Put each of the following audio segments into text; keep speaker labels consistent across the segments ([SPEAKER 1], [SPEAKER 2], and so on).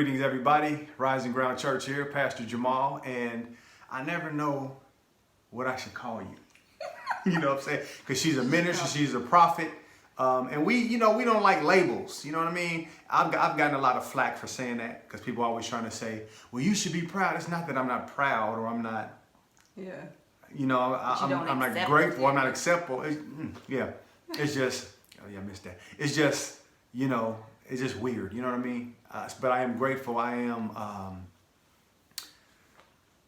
[SPEAKER 1] Greetings, everybody. Rising Ground Church here, Pastor Jamal, and I never know what I should call you. You know what I'm saying? Because she's a minister, she's a prophet, and we don't like labels. You know what I mean? I've gotten a lot of flack for saying that because people are always trying to say, "Well, you should be proud." It's not that I'm not proud or I'm not. Yeah. You know, I'm not grateful. I'm not acceptable. It's just. Oh yeah, I missed that. It's just it's just weird. You know what I mean? But I am grateful. I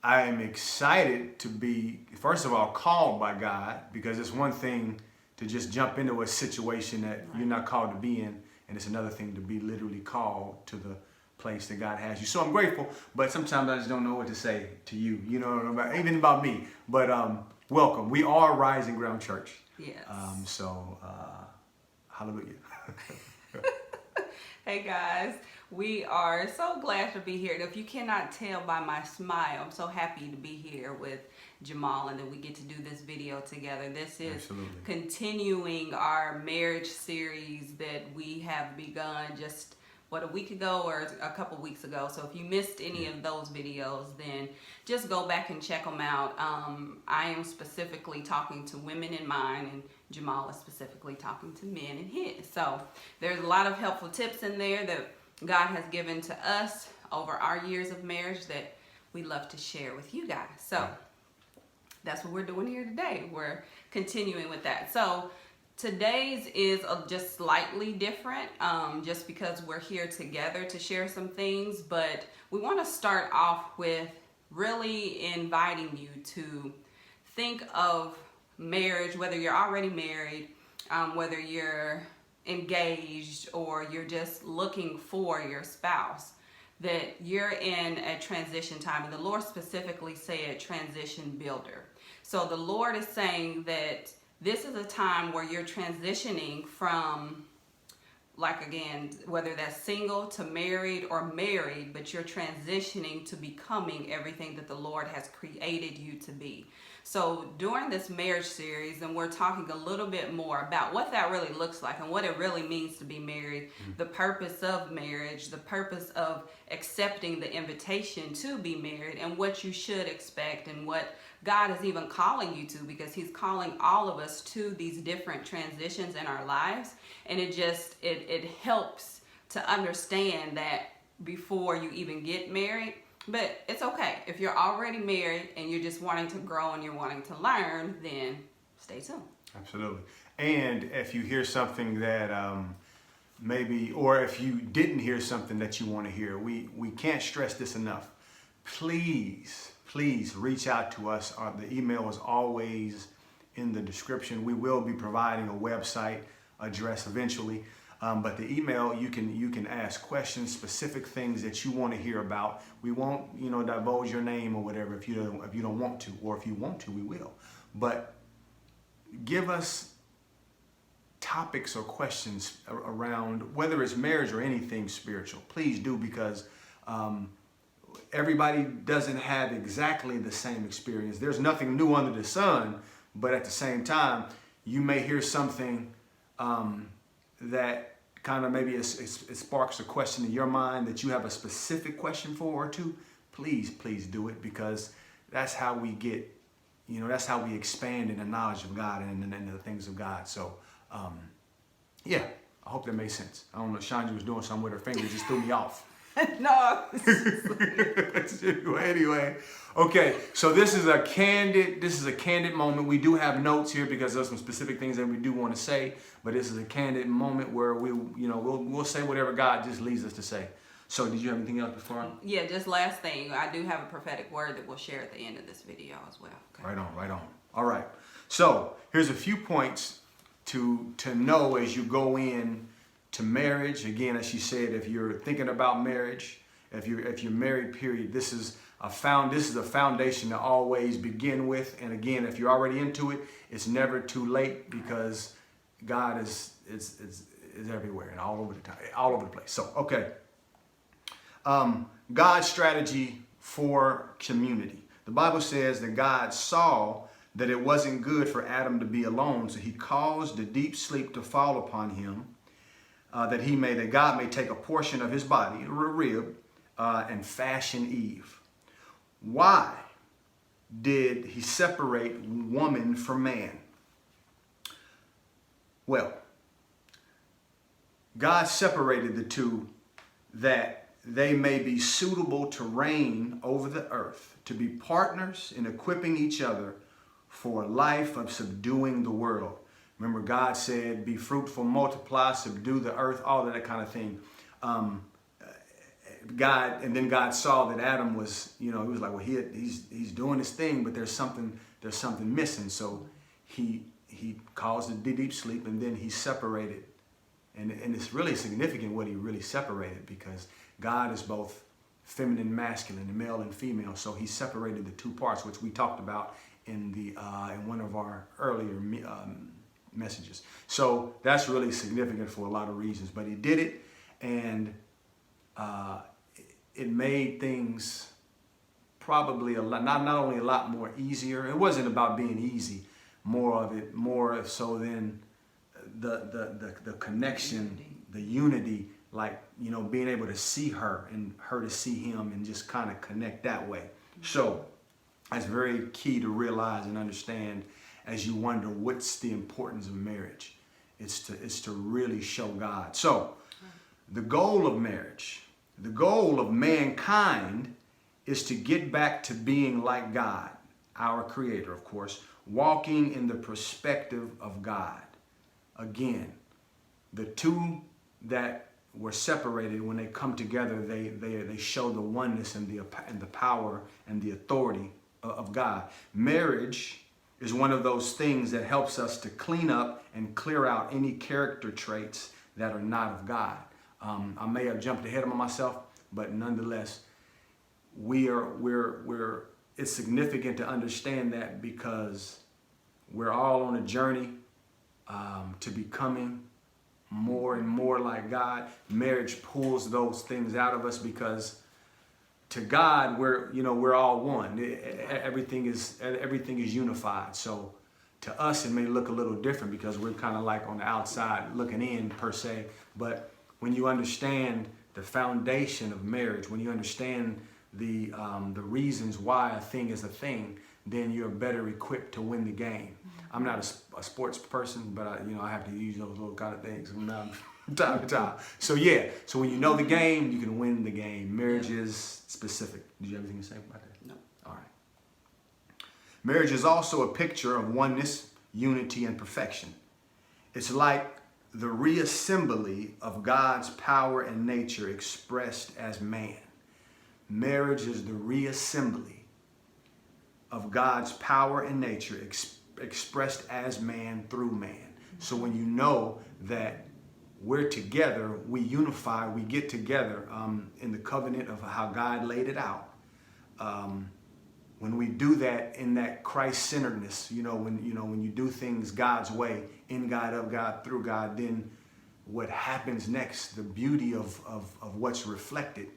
[SPEAKER 1] am excited to be, first of all, called by God, because it's one thing to just jump into a situation that you're not called to be in, and it's another thing to be literally called to the place that God has you. So I'm grateful, but sometimes I just don't know what to say to you. You know, even about me. But welcome. We are Rising Ground Church.
[SPEAKER 2] Yes.
[SPEAKER 1] Hallelujah.
[SPEAKER 2] Hey guys, we are so glad to be here. And if you cannot tell by my smile, I'm so happy to be here with Jamal and that we get to do this video together. This is continuing our marriage series that we have begun just a week ago or a couple weeks ago. So if you missed any of those videos, then just go back and check them out. I am specifically talking to women in mine, and Jamal is specifically talking to men in his. So there's a lot of helpful tips in there that God has given to us over our years of marriage that we love to share with you guys. So that's what we're doing here today. We're continuing with that. So today's is just slightly different, just because we're here together to share some things, but we want to start off with really inviting you to think of marriage, whether you're already married, whether you're engaged, or you're just looking for your spouse, that you're in a transition time. And the Lord specifically said transition builder. So the Lord is saying that this is a time where you're transitioning from, like, again, whether that's single to married or married, but you're transitioning to becoming everything that the Lord has created you to be. So during this marriage series, and we're talking a little bit more about what that really looks like and what it really means to be married, the purpose of marriage, the purpose of accepting the invitation to be married, and what you should expect, and what God is even calling you to, because He's calling all of us to these different transitions in our lives. And it helps to understand that before you even get married. But it's okay. If you're already married and you're just wanting to grow and you're wanting to learn, then stay tuned.
[SPEAKER 1] Absolutely. And if you hear something that maybe, or if you didn't hear something that you want to hear, we can't stress this enough. Please reach out to us. The email is always in the description. We will be providing a website address eventually. But the email, you can ask questions, specific things that you want to hear about. We won't, divulge your name or whatever if you don't want to, or if you want to, we will. But give us topics or questions around whether it's marriage or anything spiritual. Please do, because everybody doesn't have exactly the same experience. There's nothing new under the sun, but at the same time, you may hear something that kind of maybe it sparks a question in your mind that you have a specific question for or two. Please do it, because that's how we get, that's how we expand in the knowledge of God and the things of God. So, I hope that makes sense. I don't know, Chandra was doing something with her finger, just threw me off.
[SPEAKER 2] No.
[SPEAKER 1] Anyway, okay. So this is a candid moment. We do have notes here because there's some specific things that we do want to say, but this is a candid moment where we'll say whatever God just leads us to say. So did you have anything else before?
[SPEAKER 2] Yeah, just last thing. I do have a prophetic word that we'll share at the end of this video as well. Okay?
[SPEAKER 1] Right on. All right. So here's a few points to know as you go in to marriage. Again, as she said, if you're thinking about marriage, if you're married, period, this is a foundation to always begin with. And again, if you're already into it, it's never too late, because God is everywhere and all over the place. So, okay. God's strategy for community. The Bible says that God saw that it wasn't good for Adam to be alone, so He caused a deep sleep to fall upon him, that God may take a portion of his body, a rib, and fashion Eve. Why did he separate woman from man? Well, God separated the two that they may be suitable to reign over the earth, to be partners in equipping each other for a life of subduing the world. Remember, God said, be fruitful, multiply, subdue the earth, all of that kind of thing. Then God saw that Adam was, he was like, well, he's doing his thing, but there's something missing. So he caused a deep sleep, and then he separated. And it's really significant what he really separated, because God is both feminine and masculine, and male and female. So he separated the two parts, which we talked about in one of our earlier messages. So that's really significant for a lot of reasons. But he did it, and it made things probably not only a lot more easier. It wasn't about being easy. More so than the connection, the unity, like, being able to see her and her to see him, and just kind of connect that way. So that's very key to realize and understand as you wonder what's the importance of marriage. It's to really show God. So the goal of marriage, the goal of mankind, is to get back to being like God, our Creator, of course, walking in the perspective of God. Again, the two that were separated, when they come together, they show the oneness and the power and the authority of God. Marriage is one of those things that helps us to clean up and clear out any character traits that are not of God. I may have jumped ahead of myself, but nonetheless, it's significant to understand that, because we're all on a journey to becoming more and more like God. Marriage pulls those things out of us, because to God, we're all one. Everything is unified. So to us, it may look a little different, because we're kind of like on the outside looking in, per se. But when you understand the foundation of marriage, when you understand the reasons why a thing is a thing, then you're better equipped to win the game. I'm not a sports person, but I have to use those little kind of things from time to time. So when you know the game, you can win the game. Marriage is specific. Did you have anything to say about that?
[SPEAKER 2] No.
[SPEAKER 1] All right. Marriage is also a picture of oneness, unity, and perfection. It's like the reassembly of God's power and nature expressed as man. Marriage is the reassembly of God's power and nature expressed as man through man. So when you know that we're together, we unify, we get together in the covenant of how God laid it out. When we do that in that Christ-centeredness, when you do things God's way, in God, of God, through God, then what happens next, the beauty of what's reflected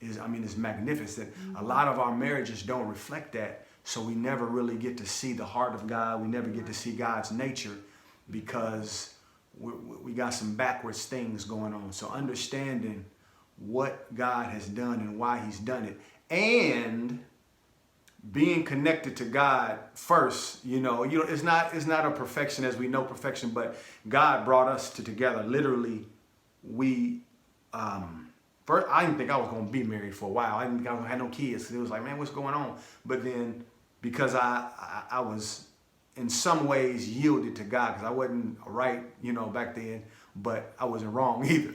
[SPEAKER 1] is magnificent. A lot of our marriages don't reflect that. So we never really get to see the heart of God. We never get to see God's nature, because we got some backwards things going on. So understanding what God has done and why he's done it, and being connected to God first, it's not a perfection as we know perfection, but God brought us together. Literally, first, I didn't think I was going to be married for a while. I didn't think I was going to have no kids. It was like, man, what's going on? But then, because I was in some ways yielded to God, because I wasn't right, back then, but I wasn't wrong either.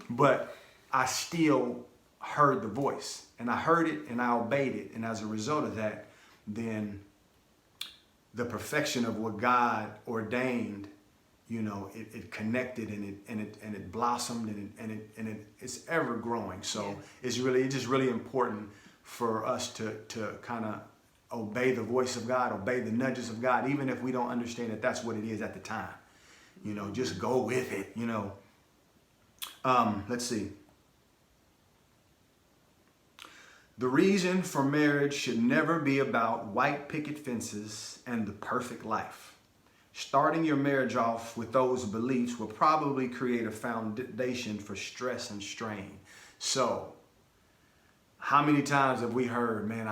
[SPEAKER 1] But I still heard the voice, and I heard it and I obeyed it. And as a result of that, then the perfection of what God ordained, it connected and it blossomed and it's ever growing. So it's just really important for us to kind of obey the voice of God, obey the nudges of God, even if we don't understand that that's what it is at the time. Just go with it. Let's see. The reason for marriage should never be about white picket fences and the perfect life. Starting your marriage off with those beliefs will probably create a foundation for stress and strain. So, how many times have we heard, man,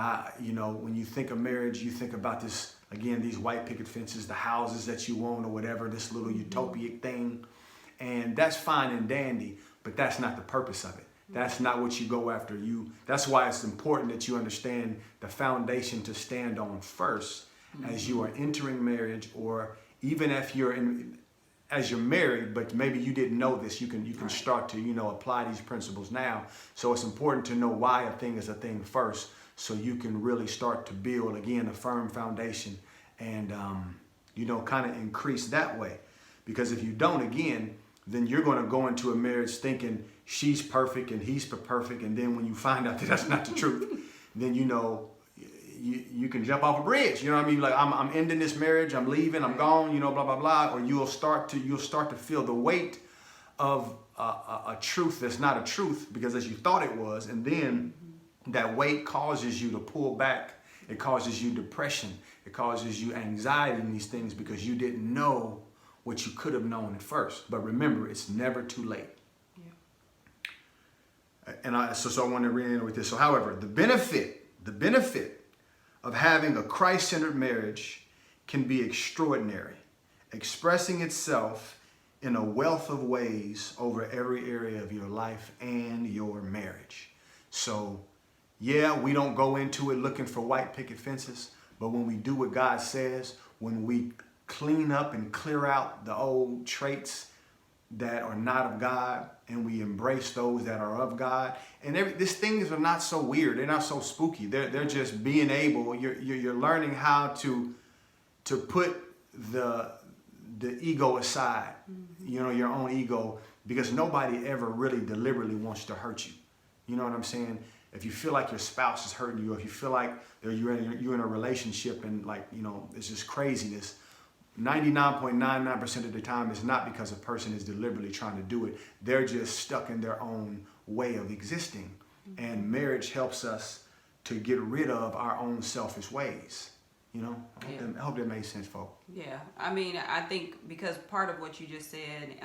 [SPEAKER 1] when you think of marriage, you think about this, again, these white picket fences, the houses that you own or whatever, this little utopic thing. And that's fine and dandy, but that's not the purpose of it. That's not what you go after. That's why it's important that you understand the foundation to stand on first as you are entering marriage, or even if as you're married, but maybe you didn't know this, you can start to, apply these principles now. So it's important to know why a thing is a thing first, so you can really start to build, again, a firm foundation and, kind of increase that way. Because if you don't, again, then you're going to go into a marriage thinking she's perfect and he's perfect. And then when you find out that that's not the truth, then, you can jump off a bridge. You know what I mean? Like, I'm ending this marriage, I'm leaving, I'm gone, blah, blah, blah. Or you'll start to feel the weight of a truth that's not a truth because as you thought it was. And then that weight causes you to pull back. It causes you depression. It causes you anxiety in these things because you didn't know what you could have known at first. But remember, it's never too late. Yeah. And so I want to reiterate with this. So however, the benefit of having a Christ-centered marriage can be extraordinary, expressing itself in a wealth of ways over every area of your life and your marriage. So, yeah, we don't go into it looking for white picket fences, but when we do what God says, when we clean up and clear out the old traits that are not of God, and we embrace those that are of God. And these things are not so weird. They're not so spooky. They're just being able. You're learning how to put the ego aside. Your own ego, because nobody ever really deliberately wants to hurt you. You know what I'm saying? If you feel like your spouse is hurting you, if you feel like you're in a relationship and it's just craziness, 99.99% of the time it's not because a person is deliberately trying to do it. They're just stuck in their own way of existing. And marriage helps us to get rid of our own selfish ways. I hope that makes sense, folks.
[SPEAKER 2] Yeah, I mean, I think because part of what you just said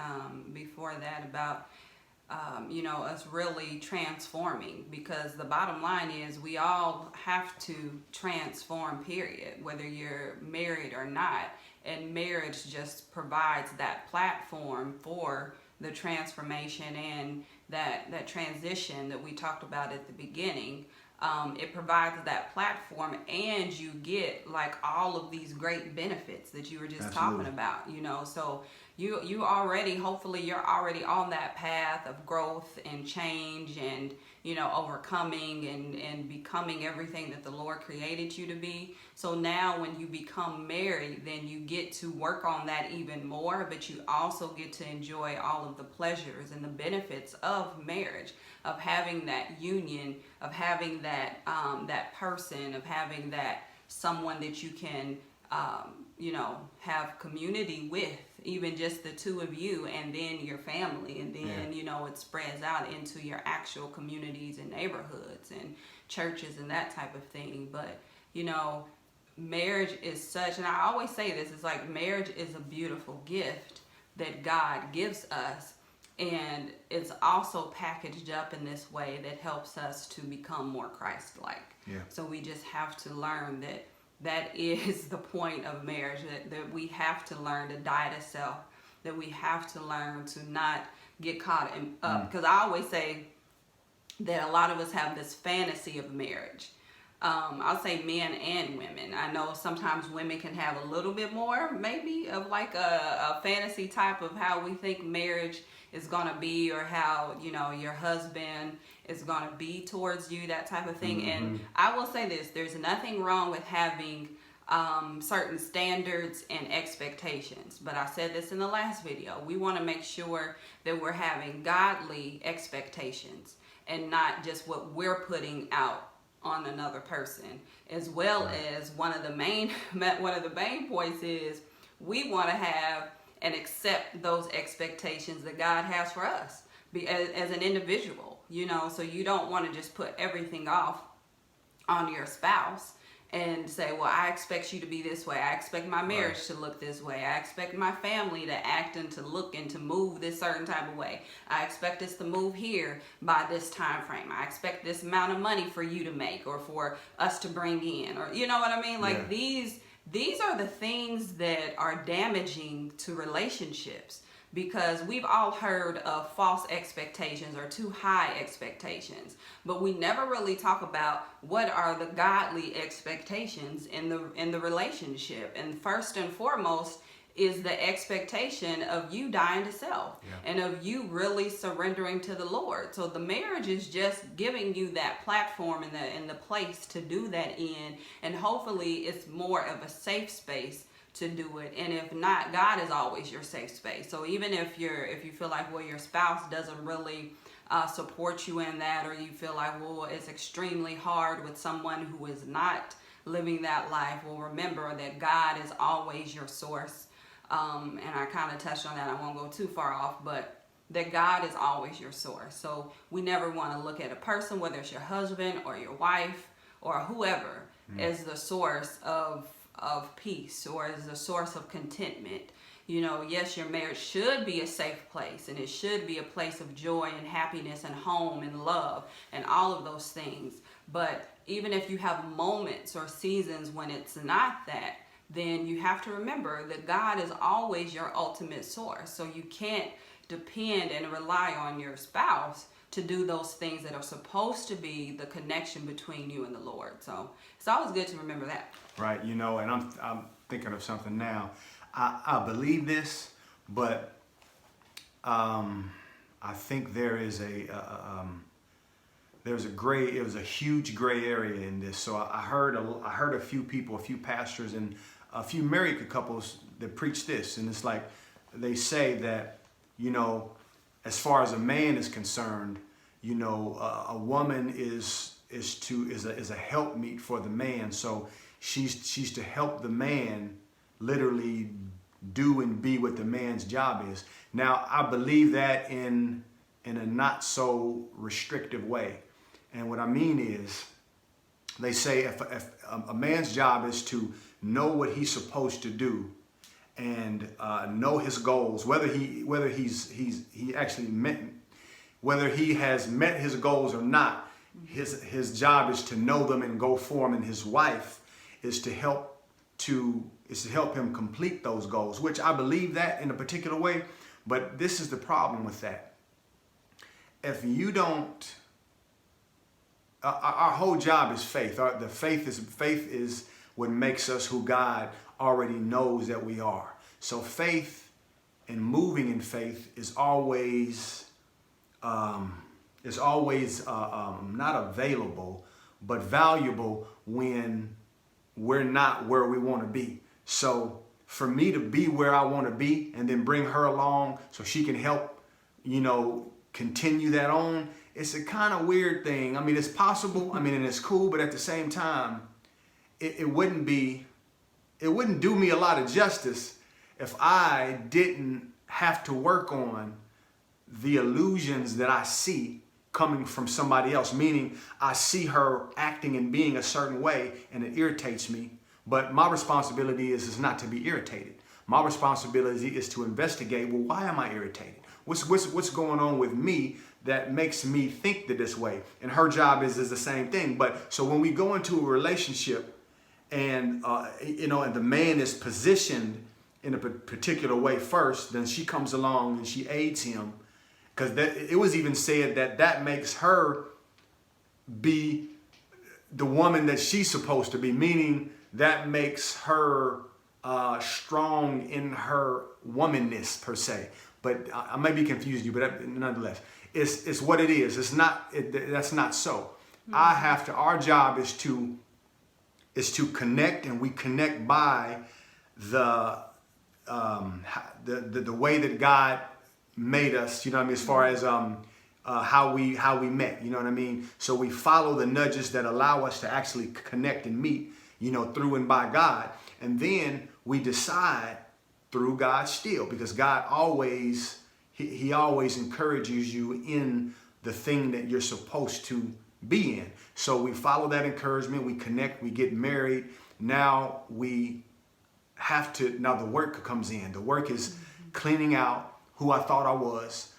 [SPEAKER 2] before that about us really transforming, because the bottom line is we all have to transform, period, whether you're married or not. And marriage just provides that platform for the transformation and that transition that we talked about at the beginning. It provides that platform, and you get like all of these great benefits that you were just talking about, so you already, hopefully you're already on that path of growth and change and, overcoming and becoming everything that the Lord created you to be. So now when you become married, then you get to work on that even more, but you also get to enjoy all of the pleasures and the benefits of marriage, of having that union, of having that person, of having that someone that you can have community with, even just the two of you, and then your family, and then it spreads out into your actual communities and neighborhoods and churches and that type of thing. But marriage is such, and I always say this, it's like marriage is a beautiful gift that God gives us, and it's also packaged up in this way that helps us to become more Christ-like. So we just have to learn that is the point of marriage, that we have to learn to die to self, that we have to learn to not get caught up. Because I always say that a lot of us have this fantasy of marriage. I'll say men and women. I know sometimes women can have a little bit more, maybe, of like a fantasy type of how we think marriage is going to be, or how, your husband is going to be towards you, that type of thing. And I will say this, there's nothing wrong with having certain standards and expectations. But I said this in the last video. We want to make sure that we're having godly expectations and not just what we're putting out on another person, as well as one of the main points is we want to have and accept those expectations that God has for us as an individual, so you don't want to just put everything off on your spouse. and say, well, I expect you to be this way. I expect my marriage to look this way. I expect my family to act and to look and to move this certain type of way. I expect us to move here by this time frame. I expect this amount of money for you to make or for us to bring in, or you know what I mean? Like these are the things that are damaging to relationships. Because we've all heard of false expectations or too high expectations, but we never really talk about what are the godly expectations in the relationship. And first and foremost is the expectation of you dying to self and of you really surrendering to the Lord. So the marriage is just giving you that platform and the place to do that in, and hopefully it's more of a safe space to do it. And if not, God is always your safe space. So even if you feel like, well, your spouse doesn't really support you in that, or you feel like, well, it's extremely hard with someone who is not living that life, well, remember that God is always your source. And I kind of touched on that. I won't go too far off, but that God is always your source. So we never want to look at a person, whether it's your husband or your wife or whoever, as the source of peace or as a source of contentment. You know, yes, your marriage should be a safe place, and it should be a place of joy and happiness and home and love and all of those things. But even if you have moments or seasons when it's not that, then you have to remember that God is always your ultimate source. So you can't depend and rely on your spouse to do those things that are supposed to be the connection between you and the Lord. So it's always good to remember that.
[SPEAKER 1] Right, you know, and I'm thinking of something now. I believe this, but I think there is it was a huge gray area in this. So I heard a few people, a few pastors, and a few married couples that preach this, and it's like they say that, you know, as far as a man is concerned, you know, a woman is a helpmeet for the man. So she's to help the man literally do and be what the man's job is. Now, I believe that in a not so restrictive way. And what I mean is, they say if a man's job is to know what he's supposed to do and know his goals, whether he has met his goals or not, his job is to know them and go for them, and his wife is to help him complete those goals, which I believe that in a particular way. But this is the problem with that. If you don't, our whole job is faith. Faith is what makes us who God already knows that we are. So faith and moving in faith is always not available, but valuable when we're not where we want to be. So for me to be where I want to be and then bring her along so she can help, you know, continue that on, it's a kind of weird thing. I mean, it's possible. I mean, and it's cool, but at the same time, it wouldn't do me a lot of justice if I didn't have to work on the illusions that I see coming from somebody else. Meaning, I see her acting and being a certain way, and it irritates me. But my responsibility is not to be irritated. My responsibility is to investigate, well, why am I irritated? What's going on with me that makes me think that this way? And her job is the same thing. But so when we go into a relationship and, and the man is positioned in a particular way first, then she comes along and she aids him. Because it was even said that makes her be the woman that she's supposed to be, meaning that makes her strong in her womanness per se. But I may be confused you, but nonetheless, it's what it is. It's not. That's not so. Mm-hmm. Our job is to connect, and we connect by the way that God made us. You know what I mean? As far as how we met. You know what I mean? So we follow the nudges that allow us to actually connect and meet. You know, through and by God, and then we decide through God still, because God always, he always encourages you in the thing that you're supposed to be in. So we follow that encouragement, we connect, we get married. Now the work comes in. The work is cleaning out who I thought I was,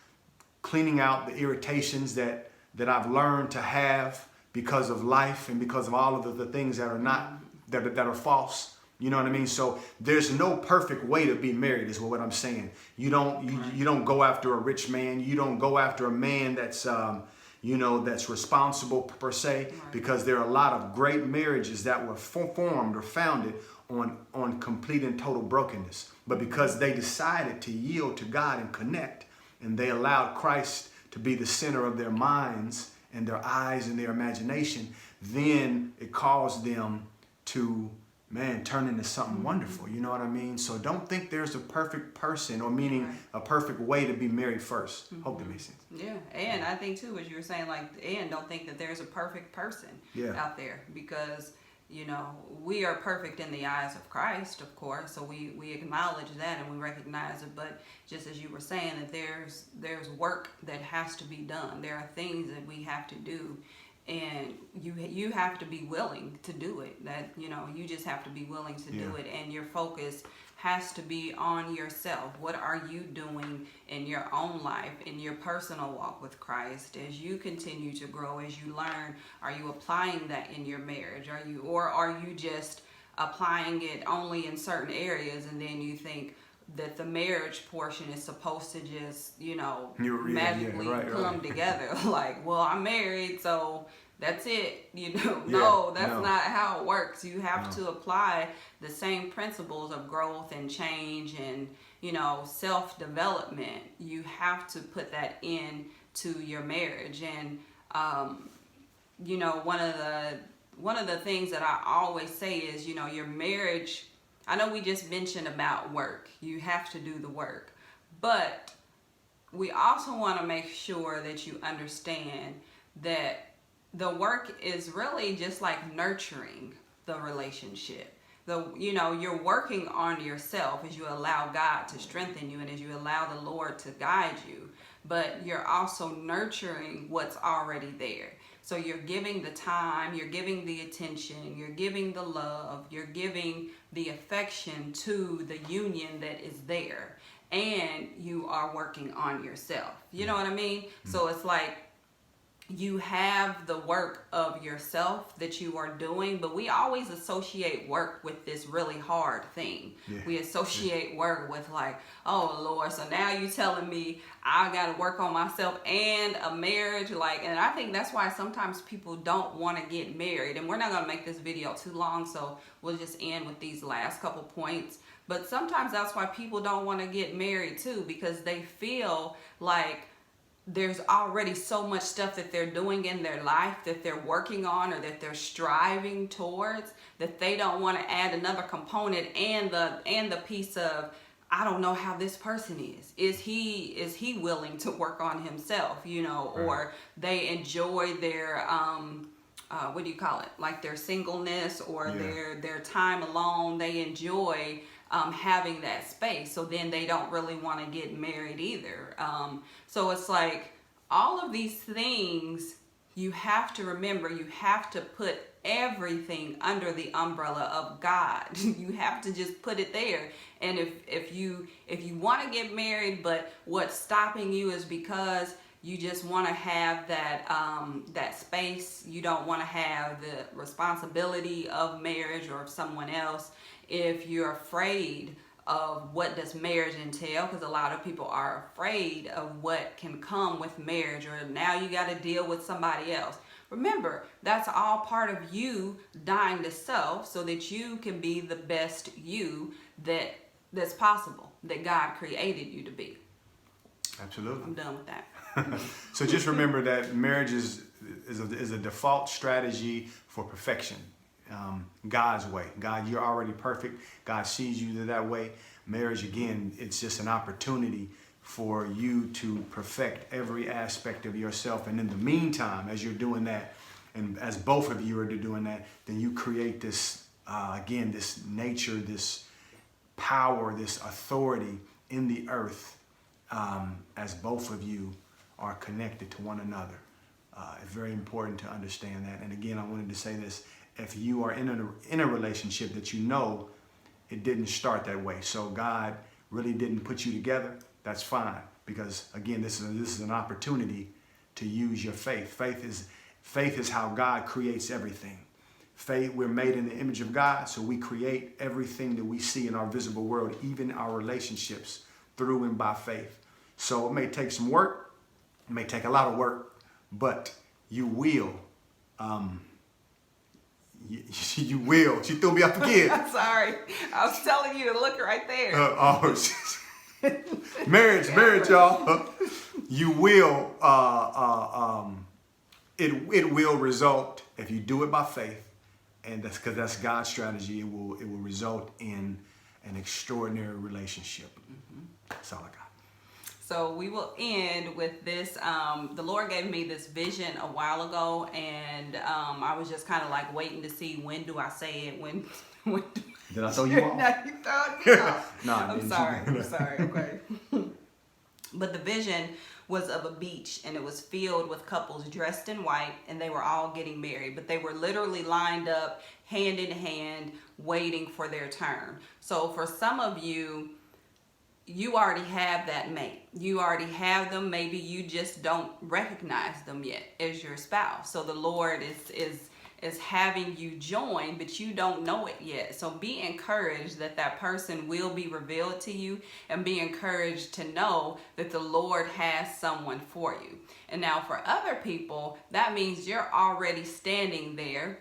[SPEAKER 1] cleaning out the irritations that I've learned to have because of life and because of all of the things that are not, that are false. You know what I mean? So there's no perfect way to be married is what I'm saying. You don't go after a rich man. You don't go after a man that's, that's responsible per se, because there are a lot of great marriages that were formed or founded on complete and total brokenness. But because they decided to yield to God and connect, and they allowed Christ to be the center of their minds and their eyes and their imagination, then it caused them to, turn into something wonderful. You know what I mean? So don't think there's a perfect person, or meaning a perfect way to be married first. Hope that makes sense.
[SPEAKER 2] Yeah, and I think too, as you were saying, and don't think that there's a perfect person out there, because we are perfect in the eyes of Christ, of course, so we acknowledge that and we recognize it. But just as you were saying, that there's work that has to be done. There are things that we have to do, and you have to be willing to do it. That you just have to be willing to do it, and your focus has to be on yourself. What are you doing in your own life, in your personal walk with Christ, as you continue to grow, as you learn? Are you applying that in your marriage? Are you just applying it only in certain areas, and then you think that the marriage portion is supposed to just magically come together? Like, well, I'm married, so that's it. No, that's not how it works. You have to apply the same principles of growth and change and self-development. You have to put that into your marriage. And one of the things that I always say is, your marriage, I know we just mentioned about work. You have to do the work, but we also want to make sure that you understand that the work is really just like nurturing the relationship. You're working on yourself as you allow God to strengthen you and as you allow the Lord to guide you, but you're also nurturing what's already there. So you're giving the time, you're giving the attention, you're giving the love, you're giving the affection to the union that is there, and you are working on yourself. You know what I mean? So it's like you have the work of yourself that you are doing, but we always associate work with this really hard thing. We associate work with like, oh Lord, so now you telling me I got to work on myself and a marriage, and I think that's why sometimes people don't want to get married. And we're not going to make this video too long, so we'll just end with these last couple points. But sometimes that's why people don't want to get married too, because they feel like there's already so much stuff that they're doing in their life that they're working on or that they're striving towards, that they don't want to add another component and the piece of, I don't know how this person is. Is he willing to work on himself, or they enjoy their what do you call it? Like their singleness or their time alone. They enjoy having that space, so then they don't really want to get married either. So it's like all of these things, you have to remember, you have to put everything under the umbrella of God. You have to just put it there. And if you want to get married, but what's stopping you is because you just want to have that space, you don't want to have the responsibility of marriage or of someone else, if you're afraid of what does marriage entail, because a lot of people are afraid of what can come with marriage, or now you got to deal with somebody else. Remember, that's all part of you dying to self so that you can be the best you that's possible, that God created you to be.
[SPEAKER 1] Absolutely.
[SPEAKER 2] I'm done with that.
[SPEAKER 1] So just remember that marriage is a default strategy for perfection. God's way. God, you're already perfect. God sees you that way. Marriage, again, it's just an opportunity for you to perfect every aspect of yourself. And in the meantime, as you're doing that, and as both of you are doing that, then you create this, again, this nature, this power, this authority in the earth, as both of you are connected to one another. It's very important to understand that. And again, I wanted to say this: if you are in a relationship that you know it didn't start that way, so God really didn't put you together, that's fine. Because again, this is an opportunity to use your faith. Faith is how God creates everything. Faith, we're made in the image of God, so we create everything that we see in our visible world, even our relationships, through and by faith. So it may take some work, it may take a lot of work, but you will. You will. She threw me off again.
[SPEAKER 2] I'm sorry. I was telling you to look right there.
[SPEAKER 1] Marriage, y'all. You will. It will result if you do it by faith, and that's because that's God's strategy. It will result in an extraordinary relationship. Mm-hmm. That's all I got.
[SPEAKER 2] So we will end with this. The Lord gave me this vision a while ago, and I was just kind of like waiting to see when do I say it. When
[SPEAKER 1] did I throw you off?
[SPEAKER 2] No, you throw me off.
[SPEAKER 1] No,
[SPEAKER 2] I'm sorry. Okay. But the vision was of a beach, and it was filled with couples dressed in white, and they were all getting married, but they were literally lined up hand in hand waiting for their turn. So for some of you, you already have that mate. You already have them. Maybe you just don't recognize them yet as your spouse. So the Lord is having you join, but you don't know it yet. So be encouraged that that person will be revealed to you, and be encouraged to know that the Lord has someone for you. And now for other people, that means you're already standing there,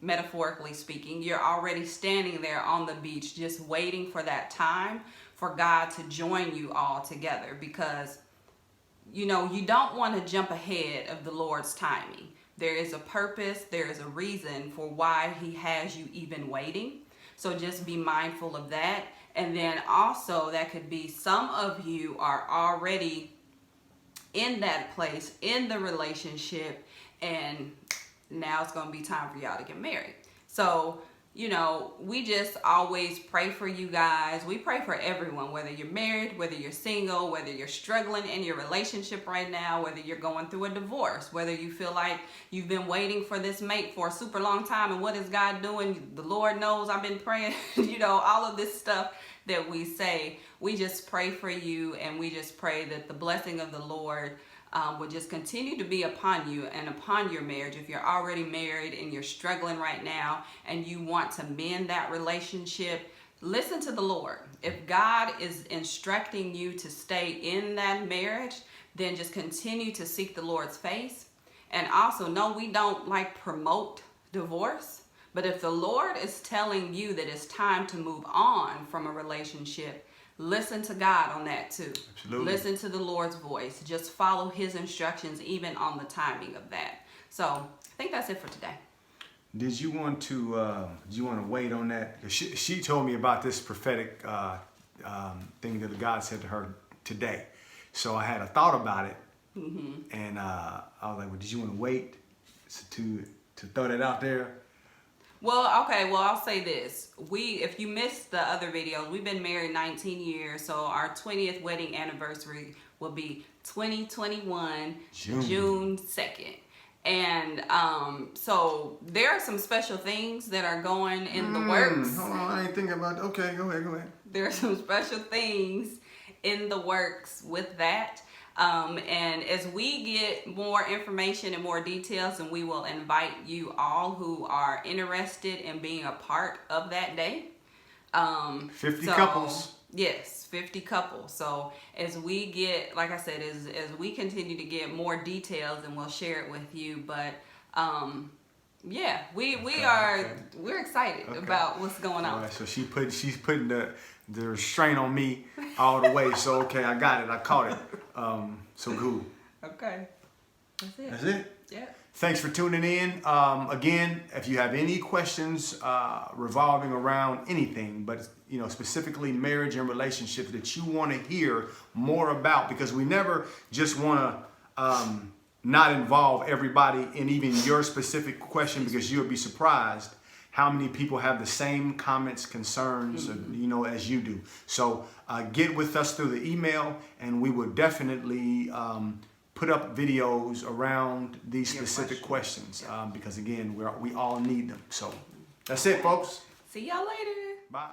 [SPEAKER 2] metaphorically speaking, you're already standing there on the beach just waiting for that time for God to join you all together, because you don't want to jump ahead of the Lord's timing. There is a purpose, there is a reason for why he has you even waiting. So just be mindful of that. And then also that could be some of you are already in that place, in the relationship, and now it's going to be time for y'all to get married. So, we just always pray for you guys. We pray for everyone, whether you're married, whether you're single, whether you're struggling in your relationship right now, whether you're going through a divorce, whether you feel like you've been waiting for this mate for a super long time, and what is God doing? The Lord knows I've been praying, all of this stuff that we say. We just pray for you, and we just pray that the blessing of the Lord would just continue to be upon you and upon your marriage. If you're already married and you're struggling right now and you want to mend that relationship, listen to the Lord. If God is instructing you to stay in that marriage, then just continue to seek the Lord's face. And also, no, we don't promote divorce, but if the Lord is telling you that it's time to move on from a relationship, listen to God on that too.
[SPEAKER 1] Absolutely.
[SPEAKER 2] Listen to the Lord's voice. Just follow his instructions even on the timing of that. So I think that's it for today.
[SPEAKER 1] Did you want to wait on that? She told me about this prophetic thing that God said to her today. So I had a thought about it. Mm-hmm. And I was like, well, did you want to wait to throw that out there?
[SPEAKER 2] Well, okay, I'll say this. If you missed the other videos, we've been married 19 years, so our 20th wedding anniversary will be 2021, June 2nd. And so there are some special things that are going in the works.
[SPEAKER 1] Hold on, I ain't thinking about that. Okay, go ahead.
[SPEAKER 2] There are some special things in the works with that. And as we get more information and more details, and we will invite you all who are interested in being a part of that day.
[SPEAKER 1] 50 couples.
[SPEAKER 2] Yes, 50 couples. So as we get, like I said, as we continue to get more details, and we'll share it with you. But we're excited about what's going on.
[SPEAKER 1] All right, so she's putting the restraint on me all the way. So okay, I got it. I caught it. So cool.
[SPEAKER 2] Okay. That's
[SPEAKER 1] it?
[SPEAKER 2] Yeah.
[SPEAKER 1] Thanks for tuning in. Again, if you have any questions revolving around anything, but specifically marriage and relationships that you want to hear more about, because we never just want to not involve everybody in even your specific question, because you'll be surprised how many people have the same comments, concerns, as you do. So get with us through the email, and we will definitely put up videos around these specific questions because again, we all need them. So that's it, folks.
[SPEAKER 2] See y'all later.
[SPEAKER 1] Bye.